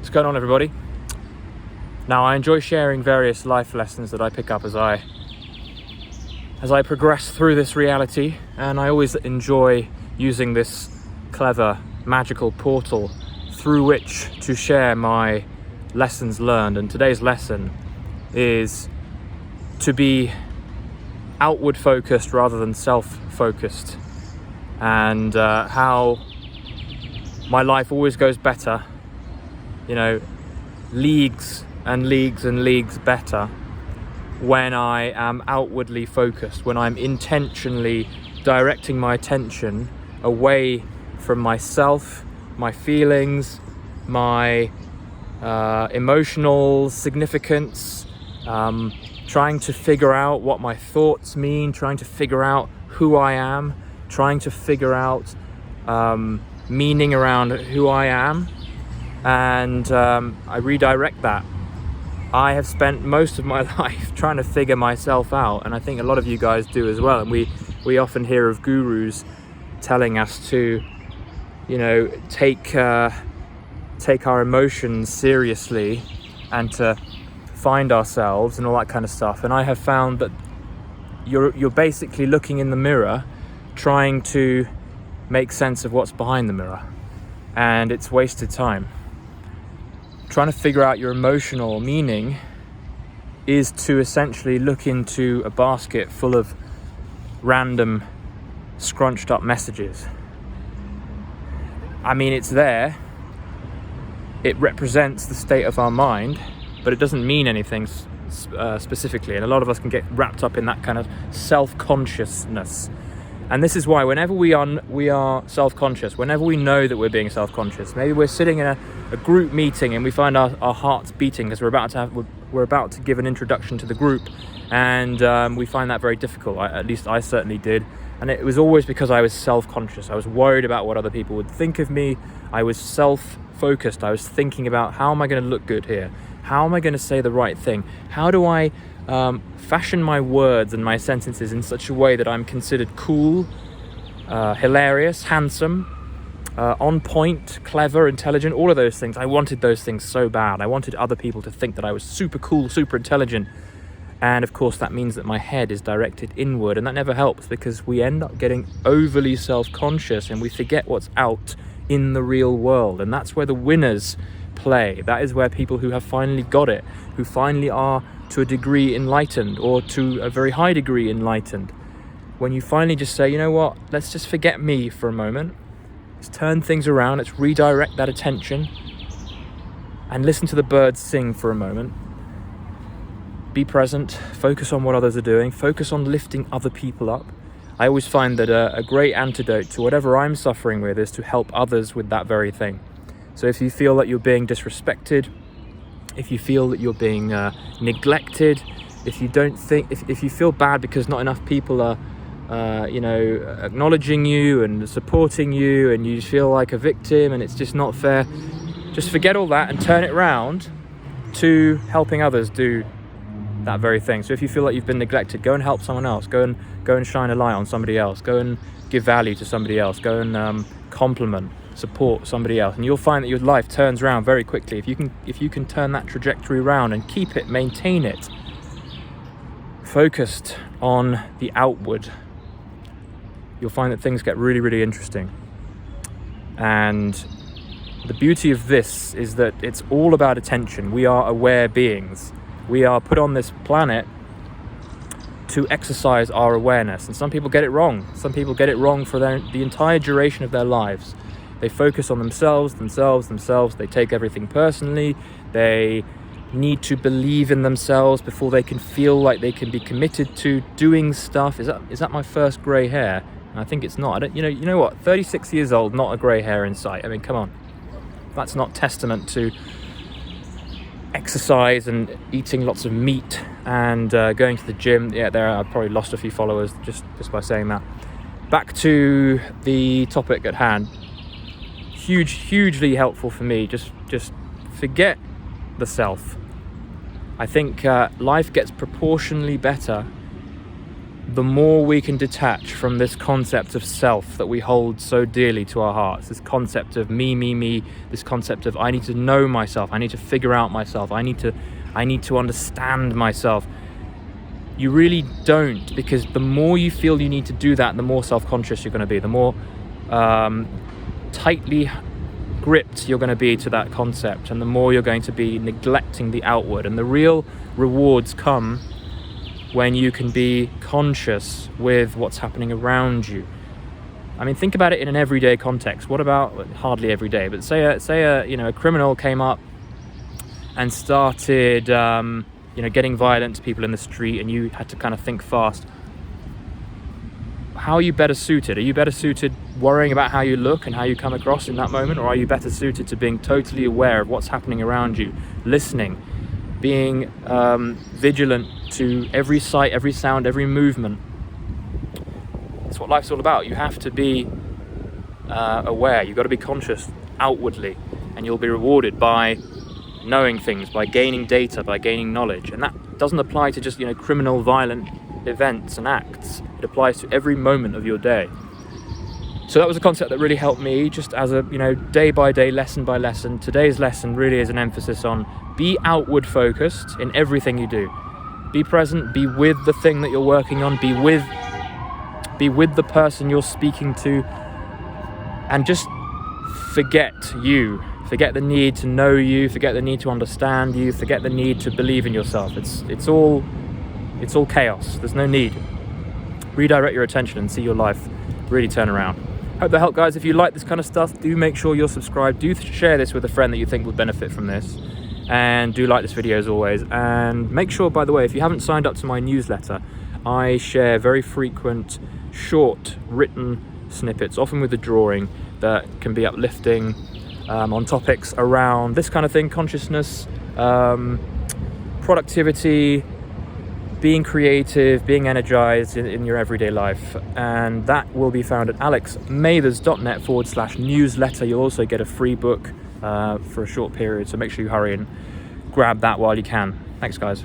What's going on, everybody? Now, I enjoy sharing various life lessons that I pick up as I progress through this reality, and I always enjoy using this clever, magical portal through which to share my lessons learned. And today's lesson is to be outward focused rather than self-focused, and how my life always goes better, leagues and leagues and leagues better when I am outwardly focused, when I'm intentionally directing my attention away from myself, my feelings, my emotional significance, trying to figure out what my thoughts mean, trying to figure out who I am, trying to figure out meaning around who I am, and I redirect that. I have spent most of my life trying to figure myself out, and I think a lot of you guys do as well. And we often hear of gurus telling us to, take our emotions seriously and to find ourselves and all that kind of stuff. And I have found that you're basically looking in the mirror, trying to make sense of what's behind the mirror, and it's wasted time. Trying to figure out your emotional meaning is to essentially look into a basket full of random scrunched up messages. I mean, it's there, it represents the state of our mind, but it doesn't mean anything specifically, and a lot of us can get wrapped up in that kind of self-consciousness. And this is why whenever we are self-conscious, whenever we know that we're being self-conscious, maybe we're sitting in a group meeting and we find our hearts beating because we're about to give an introduction to the group, and we find that very difficult. At least I certainly did. And it was always because I was self-conscious. I was worried about what other people would think of me. I was self-focused. I was thinking about, how am I going to look good here? How am I going to say the right thing? How do I fashion my words and my sentences in such a way that I'm considered cool, hilarious, handsome, on point, clever, intelligent, all of those things. I wanted those things so bad. I wanted other people to think that I was super cool, super intelligent. And of course that means that my head is directed inward, and that never helps, because we end up getting overly self-conscious and we forget what's out in the real world. And that's where the winners play. That is where people who have finally got it, who finally are to a degree enlightened, or to a very high degree enlightened, when you finally just say, you know what, let's just forget me for a moment, let's turn things around, let's redirect that attention and listen to the birds sing for a moment. Be present, focus on what others are doing, focus on lifting other people up. I always find that a great antidote to whatever I'm suffering with is to help others with that very thing. So if you feel that you're being disrespected, if you feel that you're being neglected, if you feel bad because not enough people are acknowledging you and supporting you, and you feel like a victim and it's just not fair, just forget all that and turn it around to helping others do that very thing. So if you feel like you've been neglected, go and help someone else, go and shine a light on somebody else, go and give value to somebody else, go and compliment, support somebody else, and you'll find that your life turns around very quickly. If you can turn that trajectory around and keep it, maintain it, focused on the outward, you'll find that things get really, really interesting. And the beauty of this is that it's all about attention. We are aware beings. We are put on this planet to exercise our awareness, and some people get it wrong. Some people get it wrong for the entire duration of their lives. They focus on themselves. They take everything personally. They need to believe in themselves before they can feel like they can be committed to doing stuff. Is that my first grey hair? I think it's not. You know what? 36 years old, not a grey hair in sight. I mean, come on. That's not testament to exercise and eating lots of meat and going to the gym. Yeah, there I've probably lost a few followers just by saying that. Back to the topic at hand. Hugely helpful for me. Just forget the self. I think life gets proportionally better the more we can detach from this concept of self that we hold so dearly to our hearts, this concept of me, this concept of I need to know myself, I need to figure out myself, I need to understand myself. You really don't, because the more you feel you need to do that, the more self-conscious you're going to be, the more tightly gripped you're going to be to that concept, and the more you're going to be neglecting the outward. And the real rewards come when you can be conscious with what's happening around you. I mean, think about it in an everyday context. What about, hardly every day, but say a criminal came up and started getting violent to people in the street, and you had to kind of think fast. How are you better suited? Are you better suited worrying about how you look and how you come across in that moment, or are you better suited to being totally aware of what's happening around you, listening, being vigilant to every sight, every sound, every movement? It's what life's all about. You have to be aware. You've got to be conscious outwardly, and you'll be rewarded by knowing things, by gaining data, by gaining knowledge. And that doesn't apply to just criminal, violent events and acts. It applies to every moment of your day. So that was a concept that really helped me, just as a day by day, lesson by lesson. Today's lesson really is an emphasis on be outward focused in everything you do. Be present, be with the thing that you're working on, be with the person you're speaking to, and just forget you. Forget the need to know you, forget the need to understand you, forget the need to believe in yourself. It's all chaos. There's no need. Redirect your attention and see your life really turn around. Hope that helped, guys. If you like this kind of stuff, do make sure you're subscribed. Do share this with a friend that you think would benefit from this. And do like this video as always. And make sure, by the way, if you haven't signed up to my newsletter, I share very frequent, short, written snippets, often with a drawing, that can be uplifting, on topics around this kind of thing: consciousness, productivity, being creative, being energized in your everyday life. And that will be found at alexmathers.net/newsletter. You'll also get a free book for a short period, so make sure you hurry and grab that while you can. Thanks, guys.